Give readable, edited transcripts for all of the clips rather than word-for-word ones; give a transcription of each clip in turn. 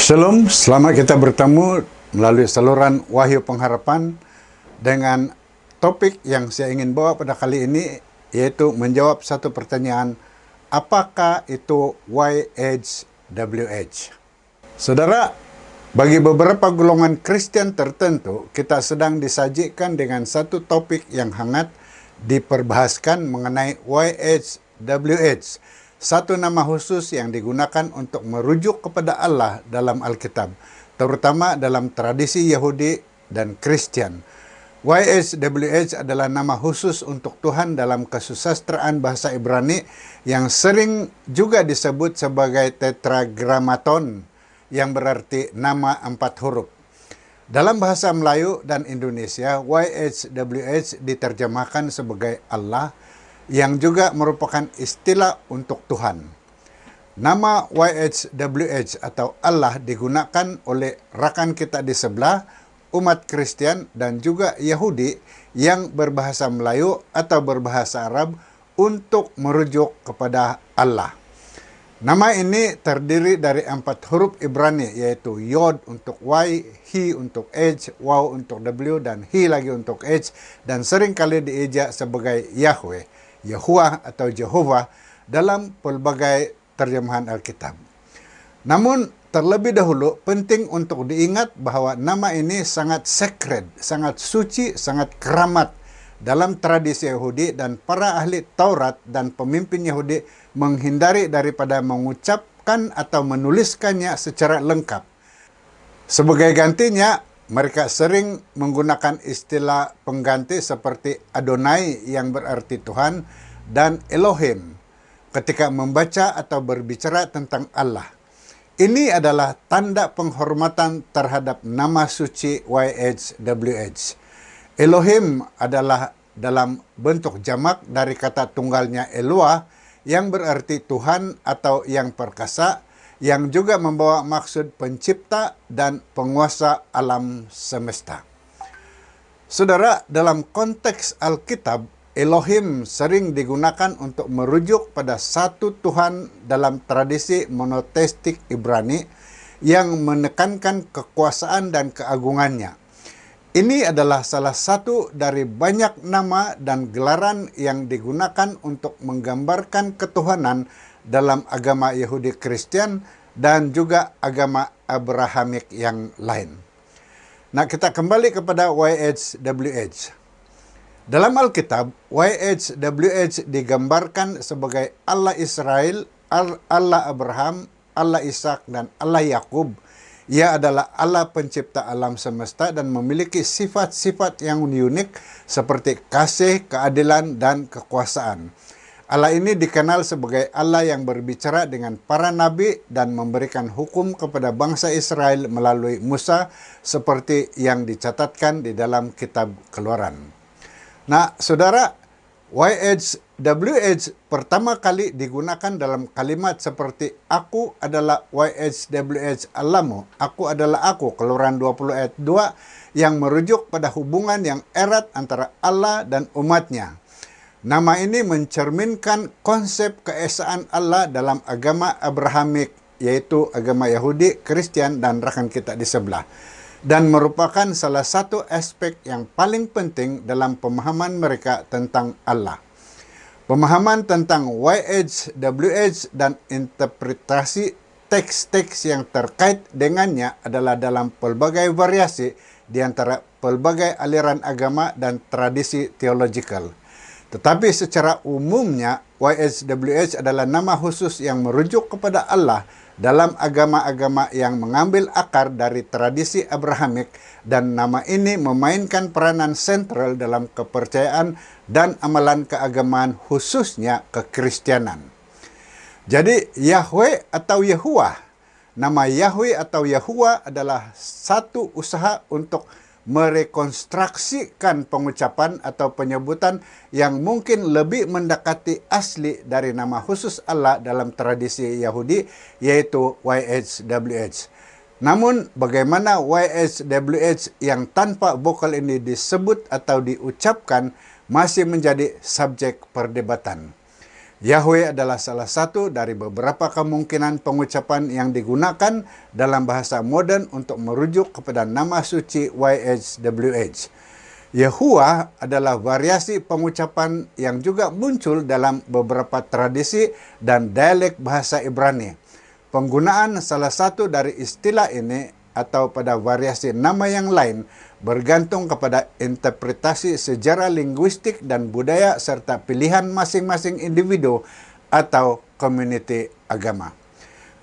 Shalom, selamat kita bertemu melalui saluran Wahyu Pengharapan dengan topik yang saya ingin bawa pada kali ini, yaitu menjawab satu pertanyaan, apakah itu YHWH? Saudara, bagi beberapa golongan Kristen tertentu, kita sedang disajikan dengan satu topik yang hangat diperbahaskan mengenai YHWH. Satu nama khusus yang digunakan untuk merujuk kepada Allah dalam Alkitab, terutama dalam tradisi Yahudi dan Kristen. YHWH adalah nama khusus untuk Tuhan dalam kesusastraan bahasa Ibrani yang sering juga disebut sebagai tetragrammaton, yang berarti nama 4 huruf. Dalam bahasa Melayu dan Indonesia, YHWH diterjemahkan sebagai Allah, yang juga merupakan istilah untuk Tuhan. Nama YHWH atau Allah digunakan oleh rakan kita di sebelah, umat Kristen dan juga Yahudi yang berbahasa Melayu atau berbahasa Arab untuk merujuk kepada Allah. Nama ini terdiri dari 4 huruf Ibrani, yaitu Yod untuk Y, He untuk H, Waw untuk W, dan He lagi untuk H, dan seringkali diejak sebagai Yahweh, Yahuwah atau Jehovah dalam pelbagai terjemahan Alkitab. Namun terlebih dahulu penting untuk diingat bahwa nama ini sangat sacred, sangat suci, sangat keramat dalam tradisi Yahudi, dan para ahli Taurat dan pemimpin Yahudi menghindari daripada mengucapkan atau menuliskannya secara lengkap. Sebagai gantinya, mereka sering menggunakan istilah pengganti seperti Adonai yang berarti Tuhan dan Elohim ketika membaca atau berbicara tentang Allah. Ini adalah tanda penghormatan terhadap nama suci YHWH. Elohim adalah dalam bentuk jamak dari kata tunggalnya Eloah yang berarti Tuhan atau yang perkasa, yang juga membawa maksud pencipta dan penguasa alam semesta. Saudara, dalam konteks Alkitab, Elohim sering digunakan untuk merujuk pada satu Tuhan dalam tradisi monoteistik Ibrani yang menekankan kekuasaan dan keagungannya. Ini adalah salah satu dari banyak nama dan gelaran yang digunakan untuk menggambarkan ketuhanan dalam agama Yahudi Kristen dan juga agama Abrahamik yang lain. Nah, kita kembali kepada YHWH. Dalam Alkitab, YHWH digambarkan sebagai Allah Israel, Allah Abraham, Allah Ishak, dan Allah Yakub. Ia adalah Allah pencipta alam semesta dan memiliki sifat-sifat yang unik seperti kasih, keadilan, dan kekuasaan. Allah ini dikenal sebagai Allah yang berbicara dengan para nabi dan memberikan hukum kepada bangsa Israel melalui Musa seperti yang dicatatkan di dalam kitab Keluaran. Nah, saudara, YHWH pertama kali digunakan dalam kalimat seperti aku adalah YHWH Allahmu, aku adalah aku, Keluaran 20 ayat 2, yang merujuk pada hubungan yang erat antara Allah dan umatnya. Nama ini mencerminkan konsep keesaan Allah dalam agama Abrahamik, yaitu agama Yahudi, Kristen, dan rakan kita di sebelah, dan merupakan salah satu aspek yang paling penting dalam pemahaman mereka tentang Allah. Pemahaman tentang YHWH dan interpretasi teks-teks yang terkait dengannya adalah dalam pelbagai variasi di antara pelbagai aliran agama dan tradisi theological. Tetapi secara umumnya, YHWH adalah nama khusus yang merujuk kepada Allah dalam agama-agama yang mengambil akar dari tradisi Abrahamik, dan nama ini memainkan peranan sentral dalam kepercayaan dan amalan keagamaan, khususnya kekristenan. Jadi, Yahweh atau Yahuwah, nama Yahweh atau Yahuwah adalah satu usaha untuk merekonstruksikan pengucapan atau penyebutan yang mungkin lebih mendekati asli dari nama khusus Allah dalam tradisi Yahudi, yaitu YHWH. Namun, bagaimana YHWH yang tanpa vokal ini disebut atau diucapkan masih menjadi subjek perdebatan. Yahweh adalah salah satu dari beberapa kemungkinan pengucapan yang digunakan dalam bahasa modern untuk merujuk kepada nama suci YHWH. Yahuwah adalah variasi pengucapan yang juga muncul dalam beberapa tradisi dan dialek bahasa Ibrani. Penggunaan salah satu dari istilah ini atau pada variasi nama yang lain bergantung kepada interpretasi sejarah linguistik dan budaya serta pilihan masing-masing individu atau komuniti agama.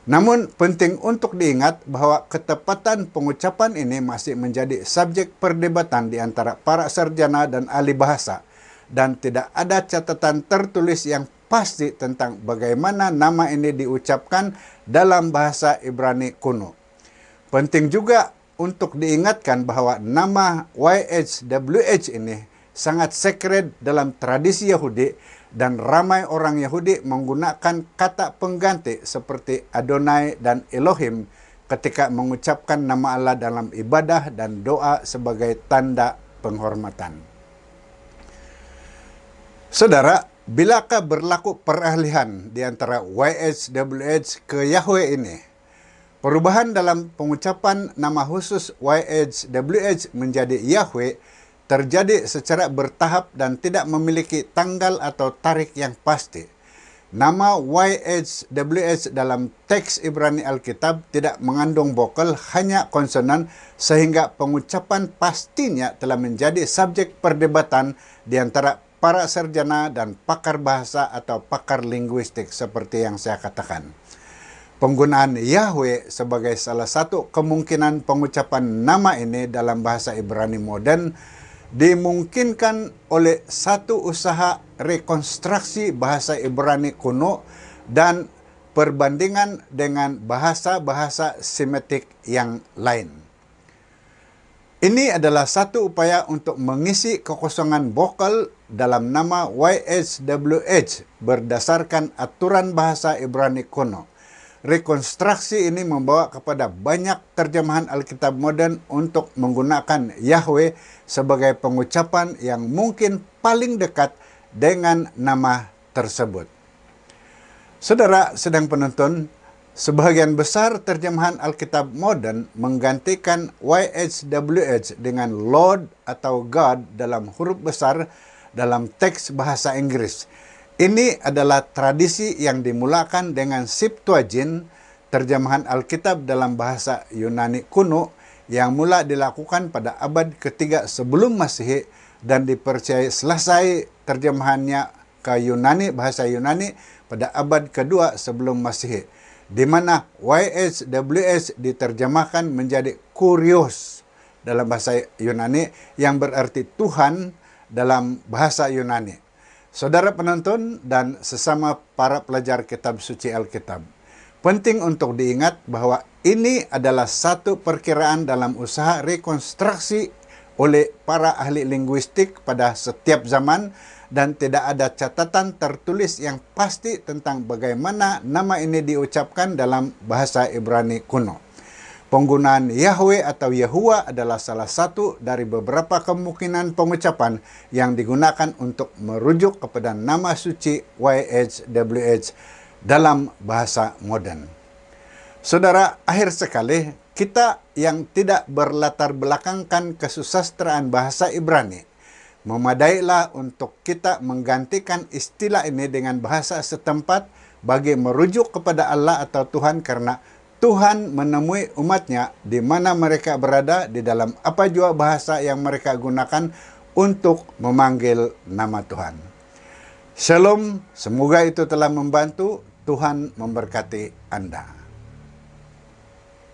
Namun penting untuk diingat bahwa ketepatan pengucapan ini masih menjadi subjek perdebatan di antara para sarjana dan ahli bahasa, dan tidak ada catatan tertulis yang pasti tentang bagaimana nama ini diucapkan dalam bahasa Ibrani kuno. Penting juga untuk diingatkan bahwa nama YHWH ini sangat sacred dalam tradisi Yahudi, dan ramai orang Yahudi menggunakan kata pengganti seperti Adonai dan Elohim ketika mengucapkan nama Allah dalam ibadah dan doa sebagai tanda penghormatan. Saudara, bilakah berlaku peralihan di antara YHWH ke Yahweh ini? Perubahan dalam pengucapan nama khusus YHWH menjadi Yahweh terjadi secara bertahap dan tidak memiliki tanggal atau tarikh yang pasti. Nama YHWH dalam teks Ibrani Alkitab tidak mengandung vokal, hanya konsonan, sehingga pengucapan pastinya telah menjadi subjek perdebatan di antara para sarjana dan pakar bahasa atau pakar linguistik seperti yang saya katakan. Penggunaan Yahweh sebagai salah satu kemungkinan pengucapan nama ini dalam bahasa Ibrani modern dimungkinkan oleh satu usaha rekonstruksi bahasa Ibrani kuno dan perbandingan dengan bahasa-bahasa Semitik yang lain. Ini adalah satu upaya untuk mengisi kekosongan vokal dalam nama YHWH berdasarkan aturan bahasa Ibrani kuno. Rekonstruksi ini membawa kepada banyak terjemahan Alkitab modern untuk menggunakan Yahweh sebagai pengucapan yang mungkin paling dekat dengan nama tersebut. Saudara sedang penonton, sebagian besar terjemahan Alkitab modern menggantikan YHWH dengan Lord atau God dalam huruf besar dalam teks bahasa Inggris. Ini adalah tradisi yang dimulakan dengan Septuagint, terjemahan Alkitab dalam bahasa Yunani kuno, yang mula dilakukan pada abad ketiga sebelum Masehi dan dipercayai selesai terjemahannya ke Yunani, bahasa Yunani, pada abad kedua sebelum Masehi, di mana YHWH diterjemahkan menjadi Kurios dalam bahasa Yunani, yang berarti Tuhan dalam bahasa Yunani. Saudara penonton dan sesama para pelajar kitab suci Alkitab, penting untuk diingat bahwa ini adalah satu perkiraan dalam usaha rekonstruksi oleh para ahli linguistik pada setiap zaman, dan tidak ada catatan tertulis yang pasti tentang bagaimana nama ini diucapkan dalam bahasa Ibrani kuno. Penggunaan Yahweh atau Yahuwah adalah salah satu dari beberapa kemungkinan pengucapan yang digunakan untuk merujuk kepada nama suci YHWH dalam bahasa modern. Saudara, akhir sekali, kita yang tidak berlatar belakangkan kesusastraan bahasa Ibrani, memadailah untuk kita menggantikan istilah ini dengan bahasa setempat bagi merujuk kepada Allah atau Tuhan, karena Tuhan menemui umatnya di mana mereka berada, di dalam apa jua bahasa yang mereka gunakan untuk memanggil nama Tuhan. Shalom, semoga itu telah membantu. Tuhan memberkati Anda.